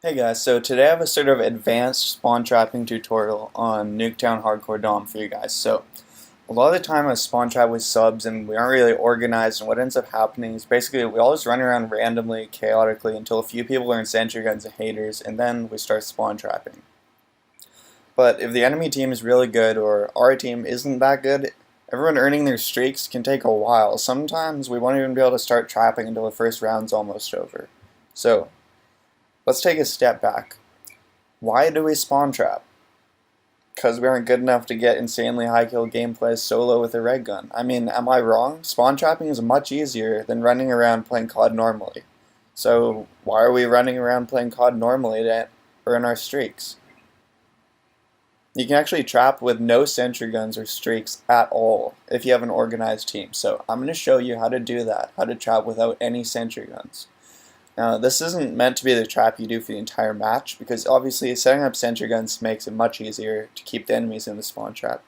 Hey guys, so today I have a sort of advanced spawn trapping tutorial on Nuketown Hardcore Dom for you guys. So a lot of the time I spawn trap with subs and we aren't really organized, and what ends up happening is basically we all just run around randomly, chaotically until a few people learn sentry guns and haters, and then we start spawn trapping. But if the enemy team is really good or our team isn't that good, everyone earning their streaks can take a while. Sometimes we won't even be able to start trapping until the first round's almost over. So let's take a step back. Why do we spawn trap? Because we aren't good enough to get insanely high kill gameplay solo with a red gun. I mean, am I wrong? Spawn trapping is much easier than running around playing COD normally. So why are we running around playing COD normally to earn our streaks? You can actually trap with no sentry guns or streaks at all if you have an organized team. So I'm going to show you how to do that, how to trap without any sentry guns. Now, this isn't meant to be the trap you do for the entire match, because obviously setting up sentry guns makes it much easier to keep the enemies in the spawn trap.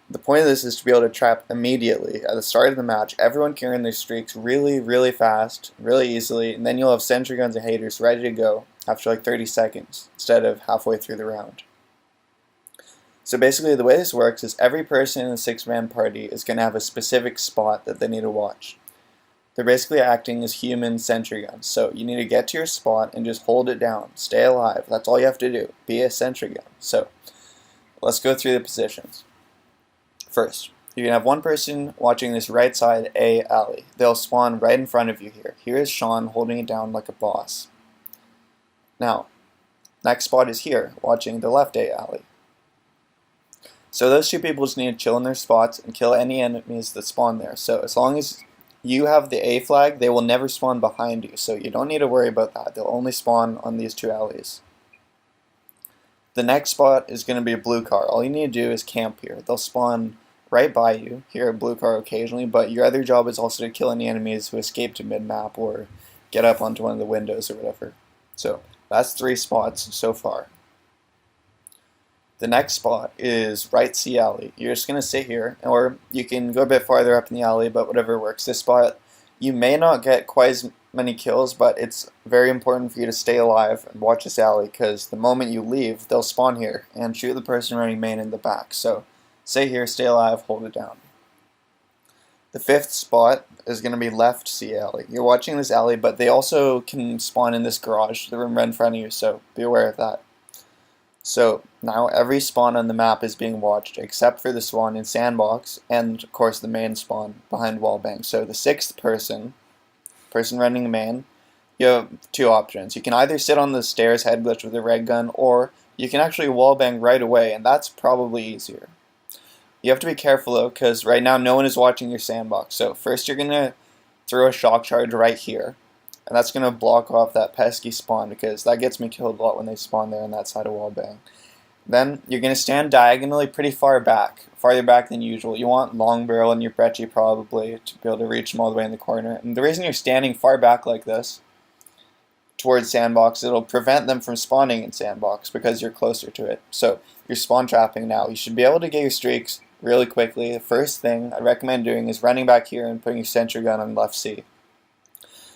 The point of this is to be able to trap immediately at the start of the match. Everyone can earn their streaks really, really fast, really easily, and then you'll have sentry guns and haters ready to go after like 30 seconds instead of halfway through the round. So basically the way this works is every person in the 6-man party is going to have a specific spot that they need to watch. They're basically acting as human sentry guns, so you need to get to your spot and just hold it down. Stay alive. That's all you have to do. Be a sentry gun. So let's go through the positions. First, you can have one person watching this right side A alley. They'll spawn right in front of you here. Here is Sean holding it down like a boss. Now, next spot is here, watching the left A alley. So those two people just need to chill in their spots and kill any enemies that spawn there. So as long as you have the A flag, they will never spawn behind you, so you don't need to worry about that. They'll only spawn on these two alleys. The next spot is going to be a blue car. All you need to do is camp here. They'll spawn right by you, here at blue car occasionally, but your other job is also to kill any enemies who escape to mid-map or get up onto one of the windows or whatever. So that's 3 spots so far. The next spot is right C alley. You're just going to sit here, or you can go a bit farther up in the alley, but whatever works. This spot, you may not get quite as many kills, but it's very important for you to stay alive and watch this alley, because the moment you leave, they'll spawn here and shoot the person running main in the back. So stay here, stay alive, hold it down. The 5th spot is going to be left C alley. You're watching this alley, but they also can spawn in this garage, the room right in front of you, so be aware of that. So now every spawn on the map is being watched except for the spawn in sandbox and of course the main spawn behind wallbang. So the 6th person running main, you have 2 options. You can either sit on the stairs head glitch with a red gun, or you can actually wallbang right away, and that's probably easier. You have to be careful though, because right now no one is watching your sandbox. So first you're going to throw a shock charge right here. And that's going to block off that pesky spawn, because that gets me killed a lot when they spawn there on that side of wallbang. Then you're going to stand diagonally pretty far back, farther back than usual. You want long barrel in your brecci probably to be able to reach them all the way in the corner. And the reason you're standing far back like this towards sandbox, it'll prevent them from spawning in sandbox because you're closer to it. So you're spawn trapping now. You should be able to get your streaks really quickly. The first thing I recommend doing is running back here and putting your sentry gun on left C.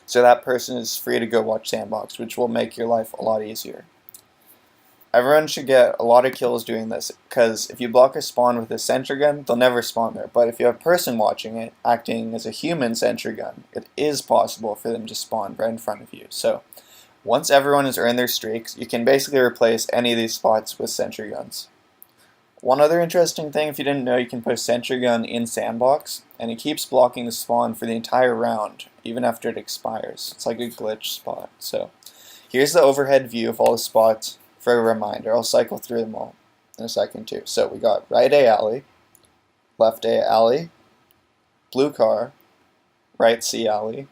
So that person is free to go watch sandbox, which will make your life a lot easier. Everyone should get a lot of kills doing this, because if you block a spawn with a sentry gun, they'll never spawn there. But if you have a person watching it, acting as a human sentry gun, it is possible for them to spawn right in front of you. So once everyone has earned their streaks, you can basically replace any of these spots with sentry guns. One other interesting thing, if you didn't know, you can put a sentry gun in sandbox, and it keeps blocking the spawn for the entire round, even after it expires. It's like a glitch spot. So here's the overhead view of all the spots for a reminder. I'll cycle through them all in a second too. So we got right A alley, left A alley, blue car, right C alley,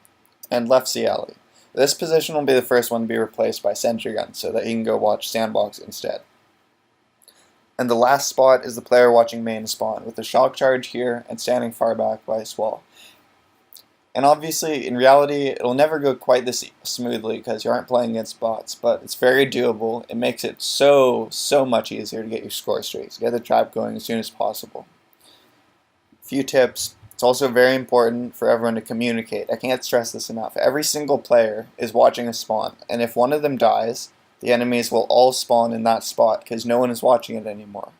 and left C alley. This position will be the first one to be replaced by sentry gun, so that you can go watch sandbox instead. And the last spot is the player watching main spawn, with the shock charge here and standing far back by this wall. And obviously, in reality, it'll never go quite this smoothly because you aren't playing against bots, but it's very doable. It makes it so much easier to get your score streaks, get the trap going as soon as possible. Few tips. It's also very important for everyone to communicate. I can't stress this enough. Every single player is watching a spawn, and if one of them dies, the enemies will all spawn in that spot because no one is watching it anymore.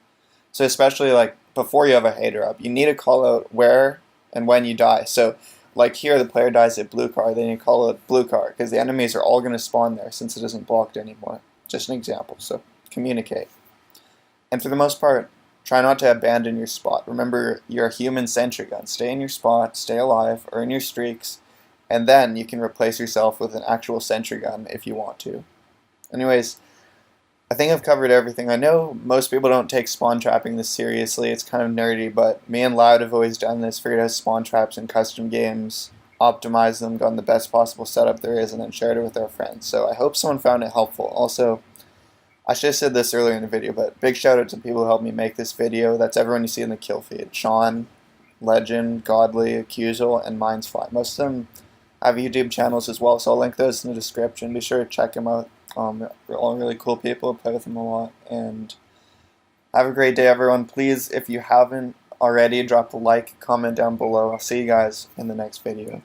So especially like before you have a H.A.T.R up, you need to call out where and when you die. So like here, the player dies at blue car, then you call out blue car because the enemies are all going to spawn there since it isn't blocked anymore. Just an example. So communicate. And for the most part, try not to abandon your spot. Remember, you're a human sentry gun. Stay in your spot, stay alive, earn your streaks, and then you can replace yourself with an actual sentry gun if you want to. Anyways, I think I've covered everything. I know most people don't take spawn trapping this seriously. It's kind of nerdy, but me and Loud have always done this, figured out spawn traps in custom games, optimized them, gotten the best possible setup there is, and then shared it with our friends. So I hope someone found it helpful. Also, I should have said this earlier in the video, but big shout out to people who helped me make this video. That's everyone you see in the kill feed. Sean, Legend, Godly, Accusal, and MinesFly. Most of them have YouTube channels as well, so I'll link those in the description. Be sure to check them out. They're all really cool people. Play with them a lot. And have a great day, everyone. Please, if you haven't already, drop a like, comment down below. I'll see you guys in the next video.